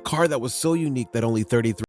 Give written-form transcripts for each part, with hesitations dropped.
car that was so unique that only 33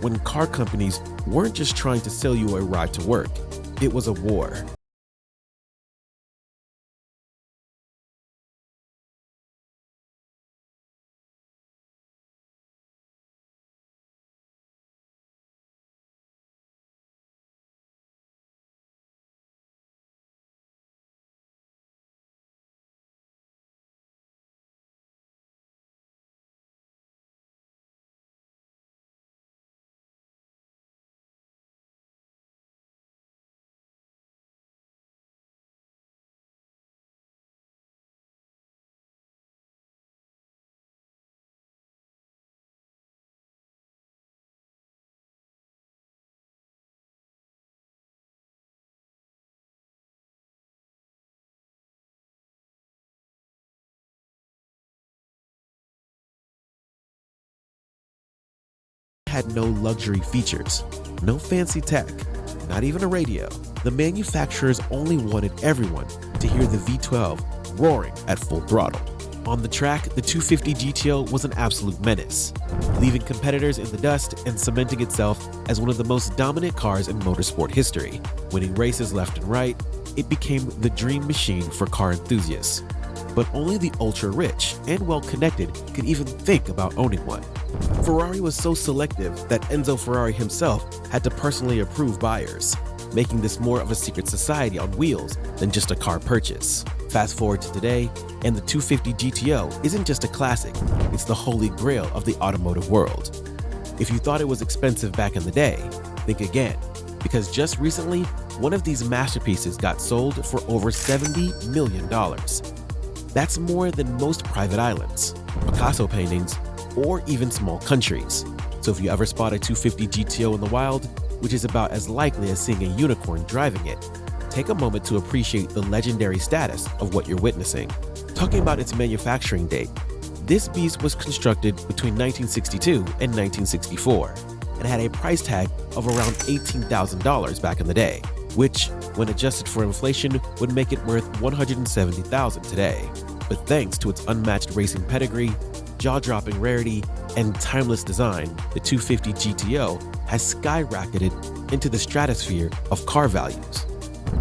when car companies weren't just trying to sell you a ride to work, it was a war. Had no luxury features, no fancy tech, not even a radio. The manufacturers only wanted everyone to hear the V12 roaring at full throttle. On the track, the 250 GTO was an absolute menace, leaving competitors in the dust and cementing itself as one of the most dominant cars in motorsport history. Winning races left and right, it became the dream machine for car enthusiasts. But only the ultra-rich and well-connected could even think about owning one. Ferrari was so selective that Enzo Ferrari himself had to personally approve buyers, making this more of a secret society on wheels than just a car purchase. Fast forward to today, and the 250 GTO isn't just a classic, it's the holy grail of the automotive world. If you thought it was expensive back in the day, think again, because just recently, one of these masterpieces got sold for over $70 million. That's more than most private islands, Picasso paintings, or even small countries. So if you ever spot a 250 GTO in the wild, which is about as likely as seeing a unicorn driving it, take a moment to appreciate the legendary status of what you're witnessing. Talking about its manufacturing date, this beast was constructed between 1962 and 1964 and had a price tag of around $18,000 back in the day, which, when adjusted for inflation, would make it worth $170,000 today. But thanks to its unmatched racing pedigree, jaw-dropping rarity, and timeless design, the 250 GTO has skyrocketed into the stratosphere of car values,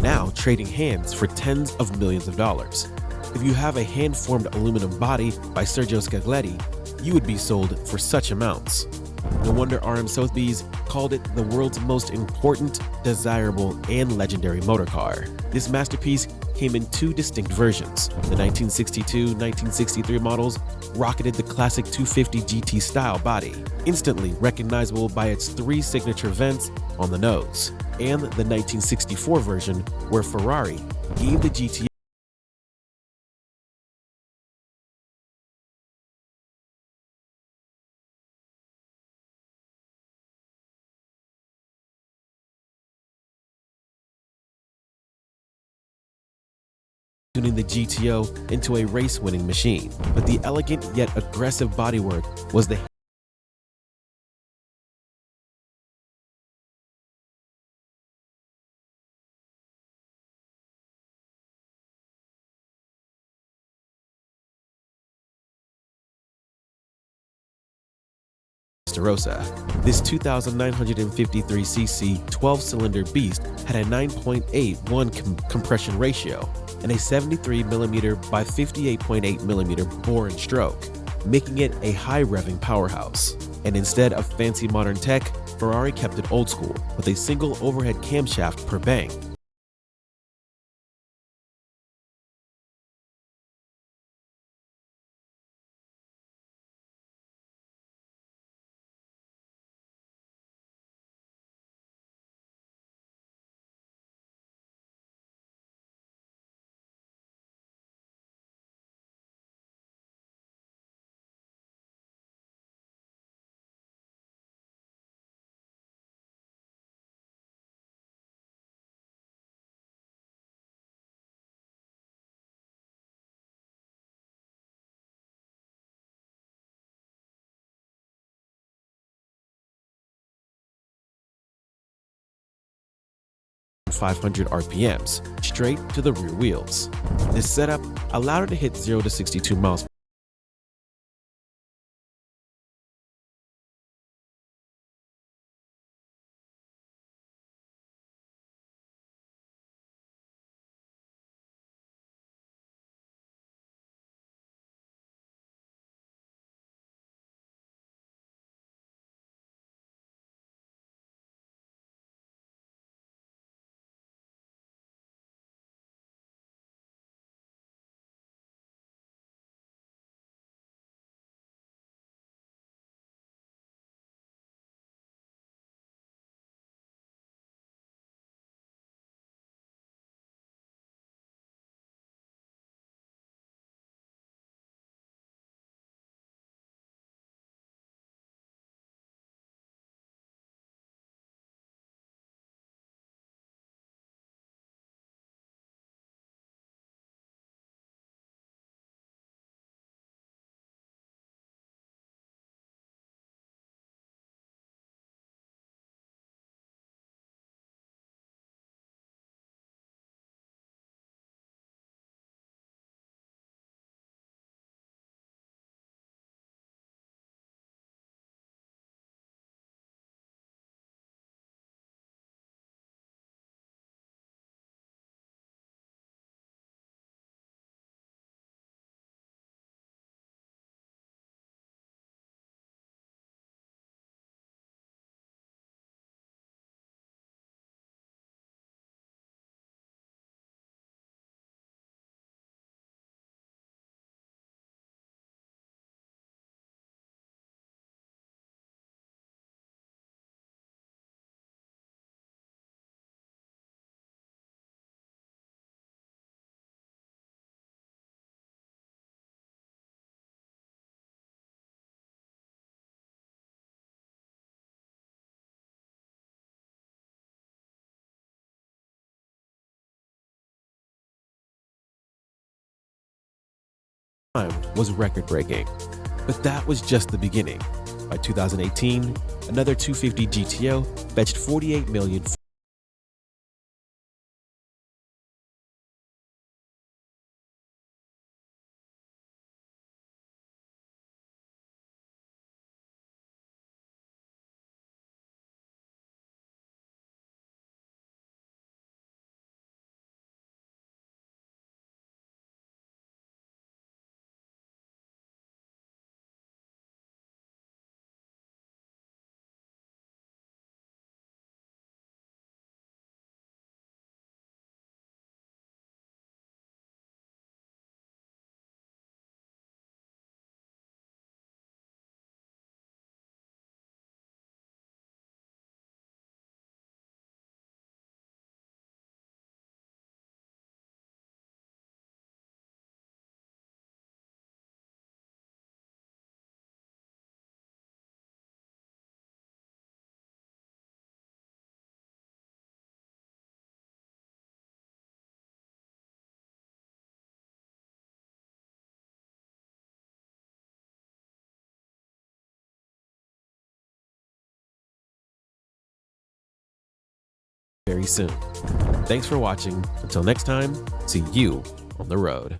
now trading hands for tens of millions of dollars. If you have a hand-formed aluminum body by Sergio Scaglietti, you would be sold for such amounts. No wonder RM Sotheby's called it the world's most important, desirable, and legendary motor car. This masterpiece came in two distinct versions. The 1962-1963 models rocketed the classic 250 GT style body, instantly recognizable by its three signature vents on the nose, and the 1964 version where Ferrari gave the GTO tuning the GTO into a race-winning machine. But the elegant yet aggressive bodywork was the Testarossa. This 2,953cc 12-cylinder beast had a 9.81 compression ratio and a 73mm by 58.8mm bore and stroke, making it a high-revving powerhouse. And instead of fancy modern tech, Ferrari kept it old school with a single overhead camshaft per bang. .500 RPMs, straight to the rear wheels. This setup allowed it to hit 0 to 62 miles was record-breaking. But that was just the beginning. By 2018, another 250 GTO fetched $48 million. Very soon. Thanks for watching. Until next time, see you on the road.